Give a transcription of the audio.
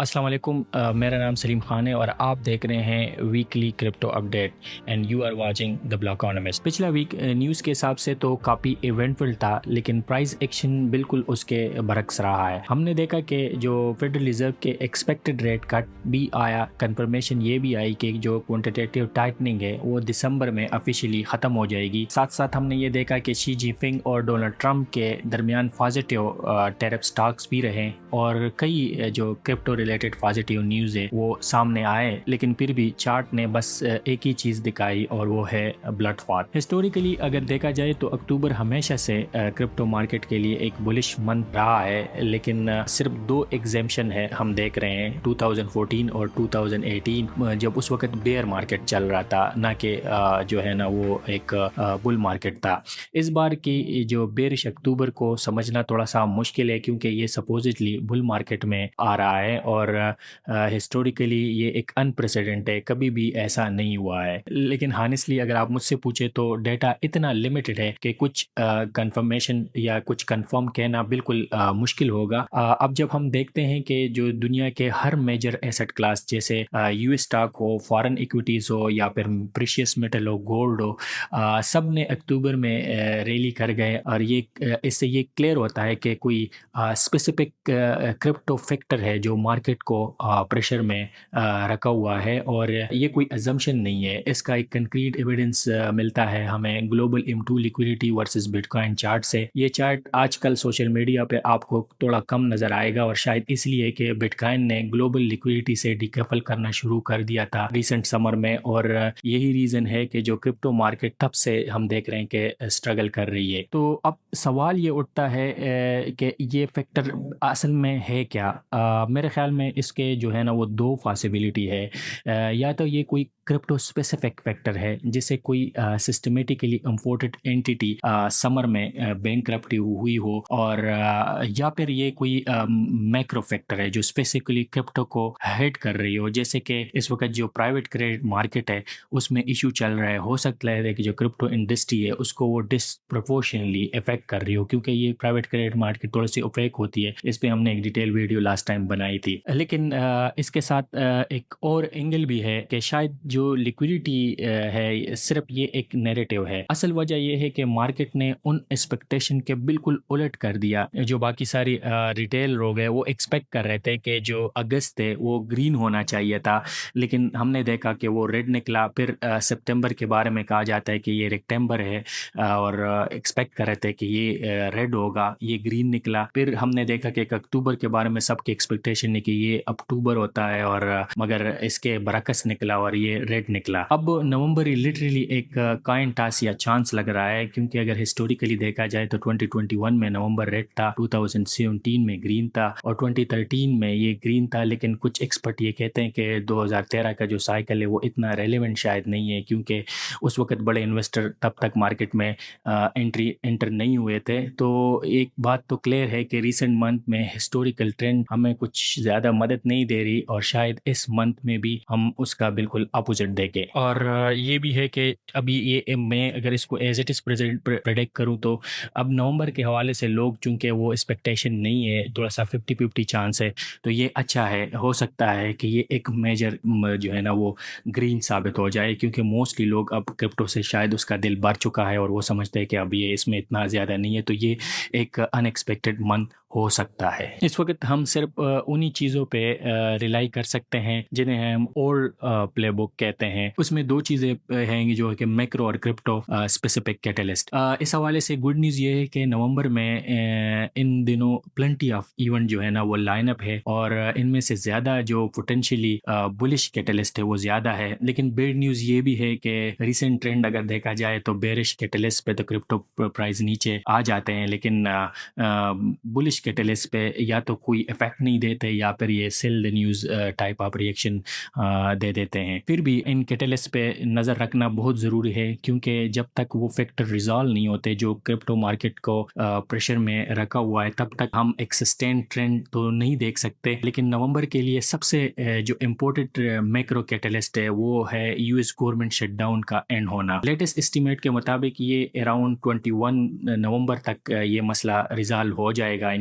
السلام علیکم، میرا نام سلیم خان ہے اور آپ دیکھ رہے ہیں weekly crypto update and you are watching the block economist. پچھلا ویک نیوز کے حساب سے تو کافی ایونٹفل تھا، لیکن پرائز ایکشن بالکل اس کے برعکس رہا ہے۔ ہم نے دیکھا کہ جو فیڈرل ریزرو کے ایکسپیکٹڈ ریٹ کٹ بھی آیا، کنفرمیشن یہ بھی آئی کہ جو کوانٹیٹیو ٹائٹننگ ہے وہ دسمبر میں آفیشیلی ختم ہو جائے گی۔ ساتھ ساتھ ہم نے یہ دیکھا کہ شی جن پنگ اور ڈونلڈ ٹرمپ کے درمیان پازیٹیو ٹیرف سٹاکس بھی رہے اور کئی جو کرپٹو ریلیٹڈ پازیٹیو نیوز ہے وہ سامنے آئے، لیکن پھر بھی چارٹ نے بس ایک ہی چیز دکھائی اور وہ ہے بلڈ فات۔ ہسٹوریکلی اگر دیکھا جائے تو اکتوبر ہمیشہ سے کرپٹو مارکیٹ کے لیے ایک بلش منتھ رہا ہے، لیکن صرف دو ایگزیمشن ہے ہم دیکھ رہے ہیں، 2014 اور 2018 جب اس وقت بیئر مارکیٹ چل رہا تھا، نہ کہ جو ہے نا وہ ایک بل مارکیٹ تھا۔ اس بار کی جو بیرش اکتوبر کو سمجھنا تھوڑا سا مشکل ہے، کیونکہ یہ سپوزٹلی بل مارکیٹ میں آ رہا ہے اور ہسٹوریکلی یہ ایک انپریسیڈنٹ ہے، کبھی بھی ایسا نہیں ہوا ہے۔ لیکن ہانیسٹلی اگر آپ مجھ سے پوچھے تو ڈیٹا اتنا لمیٹڈ ہے کہ کچھ کنفرمیشن یا کچھ کنفرم کہنا بالکل مشکل ہوگا۔ اب جب ہم دیکھتے ہیں کہ جو دنیا کے ہر میجر ایسٹ کلاس جیسے یو ایس اسٹاک ہو، فارن ایکویٹیز ہو یا پھر پریشیس میٹل ہو، گولڈ ہو، سب نے اکتوبر میں ریلی کر گئے، اور یہ اس سے یہ کلیئر ہوتا ہے کہ کوئی اسپیسیفک کرپٹو فیکٹر ہے جو مارکیٹ کو پریشر میں رکھا ہوا ہے، اور یہ کوئی ازمپشن نہیں ہے۔ اس کا ایک کنکریٹ ایویڈنس ملتا ہے ہمیں global M2 liquidity versus bitcoin chart سے۔ یہ چارٹ آج کل سوشل میڈیا پہ آپ کو تھوڑا کم نظر آئے گا، اور شاید اس لیے کہ بٹ کوائن نے گلوبل لیکوڈیٹی سے ڈیکپل کرنا شروع کر دیا تھا ریسنٹ سمر میں، اور یہی ریزن ہے کہ جو کرپٹو مارکیٹ تب سے ہم دیکھ رہے ہیں کہ اسٹرگل کر رہی ہے۔ تو اب سوال یہ اٹھتا ہے کہ یہ فیکٹر اصل میں ہے کیا؟ میرے خیال میں اس کے جو ہے نا وہ دو پاسبلٹی ہے، یا تو یہ کوئی کرپٹو اسپیسیفک فیکٹر ہے جسے کوئی سسٹمیٹیکلی امپورٹڈ اینٹیٹی سمر میں بینکرپٹی ہوئی ہو، اور یا پھر یہ کوئی میکرو فیکٹر ہے جو اسپیسیفکلی کرپٹو کو ہیڈ کر رہی ہو، جیسے کہ اس وقت جو پرائیویٹ کریڈٹ مارکیٹ ہے اس میں ایشو چل رہا ہے۔ ہو سکتا ہے کہ جو کرپٹو انڈسٹری ہے اس کو وہ ڈسپروپورشنلی افیکٹ کر رہی ہو، کیونکہ یہ پرائیویٹ کریڈٹ مارکیٹ تھوڑی سی اوپیک ہوتی ہے۔ اس پہ ہم نے ایک ڈیٹیل ویڈیو لاسٹ ٹائم بنائی تھی، لیکن اس کے ساتھ ایک اور اینگل بھی ہے کہ شاید جو لیکوڈیٹی ہے صرف یہ ایک نیریٹو ہے۔ اصل وجہ یہ ہے کہ مارکیٹ نے ان ایکسپیکٹیشن کے بالکل الٹ کر دیا جو باقی ساری ریٹیل لوگ ہیں وہ ایکسپیکٹ کر رہے تھے کہ جو اگست ہے وہ گرین ہونا چاہیے تھا، لیکن ہم نے دیکھا کہ وہ ریڈ نکلا۔ پھر سپتمبر کے بارے میں کہا جاتا ہے کہ یہ ریکٹمبر ہے، اور ایکسپیکٹ کر رہے تھے کہ یہ ریڈ ہوگا، یہ گرین نکلا۔ پھر ہم نے دیکھا کہ اکتوبر کے بارے میں سب کی ایکسپیکٹیشن ہے کہ یہ اکتوبر ہوتا ہے، اور مگر اس کے برعکس نکلا اور یہ ریڈ نکلا۔ اب نومبر لٹرلی ایک کائن ٹاس یا چانس لگ رہا ہے، کیونکہ اگر ہسٹوریکلی دیکھا جائے تو 2021 میں نومبر ریڈ تھا، 2017 میں گرین تھا، اور 2013 میں یہ گرین تھا۔ لیکن کچھ ایکسپرٹ یہ کہتے ہیں کہ 2013 کا جو سائیکل ہے وہ اتنا ریلیونٹ شاید نہیں ہے، کیونکہ اس وقت بڑے انویسٹر تب تک مارکیٹ میں انٹر نہیں ہوئے تھے۔ تو ایک بات تو کلیئر ہے کہ ریسنٹ منتھ میں ہسٹوریکل ٹرینڈ ہمیں کچھ زیادہ مدد نہیں دے رہی، اور شاید اس منتھ میں بھی ہم اس کا بالکل اپوزٹ دیکھیں۔ اور یہ بھی ہے کہ ابھی یہ میں اگر اس کو ایز اٹ از پریڈکٹ کروں تو اب نومبر کے حوالے سے لوگ چونکہ وہ ایکسپیکٹیشن نہیں ہے، تھوڑا سا 50-50 چانس ہے، تو یہ اچھا ہے۔ ہو سکتا ہے کہ یہ ایک میجر جو ہے نا وہ گرین ثابت ہو جائے، کیونکہ موسٹلی لوگ اب کرپٹو سے شاید اس کا دل بھر چکا ہے اور وہ سمجھتے ہیں کہ اب یہ اس میں اتنا زیادہ نہیں ہے، تو یہ ایک ان ایکسپیکٹڈ منتھ ہو سکتا ہے۔ اس وقت ہم صرف انہی چیزوں پہ ریلائی کر سکتے ہیں جنہیں ہم اولڈ پلے بک کہتے ہیں۔ اس میں دو چیزیں ہیں جو کہ میکرو اور کرپٹو اسپیسیفک کیٹلسٹ۔ اس حوالے سے گڈ نیوز یہ ہے کہ نومبر میں ان دنوں پلنٹی آف ایونٹ جو ہے نا وہ لائن اپ ہے، اور ان میں سے زیادہ جو پوٹینشیلی بلش کیٹلسٹ ہے وہ زیادہ ہے۔ لیکن بیڈ نیوز یہ بھی ہے کہ ریسنٹ ٹرینڈ اگر دیکھا جائے تو بیرش کیٹلسٹ پہ تو کرپٹو پرائز نیچے آ جاتے ہیں، لیکن بلش کیٹلسٹ پہ یا تو کوئی افیکٹ نہیں دیتے، یا پھر یہ sell the news type of reaction دے دیتے ہیں۔ پھر بھی ان کیٹلسٹ پہ نظر رکھنا بہت ضروری ہے، کیونکہ جب تک وہ فیکٹر ریزالو نہیں ہوتے جو کرپٹو مارکیٹ کو پریشر میں رکھا ہوا ہے، تب تک ہم ایک سسٹین ٹرینڈ تو نہیں دیکھ سکتے۔ لیکن نومبر کے لیے سب سے جو امپورٹنٹ میکرو کیٹلسٹ ہے وہ ہے U S government shut down کا اینڈ ہونا۔ لیٹسٹ اسٹیمیٹ کے مطابق یہ اراؤنڈ 21 نومبر تک یہ مسئلہ ریزالو ہو جائے گا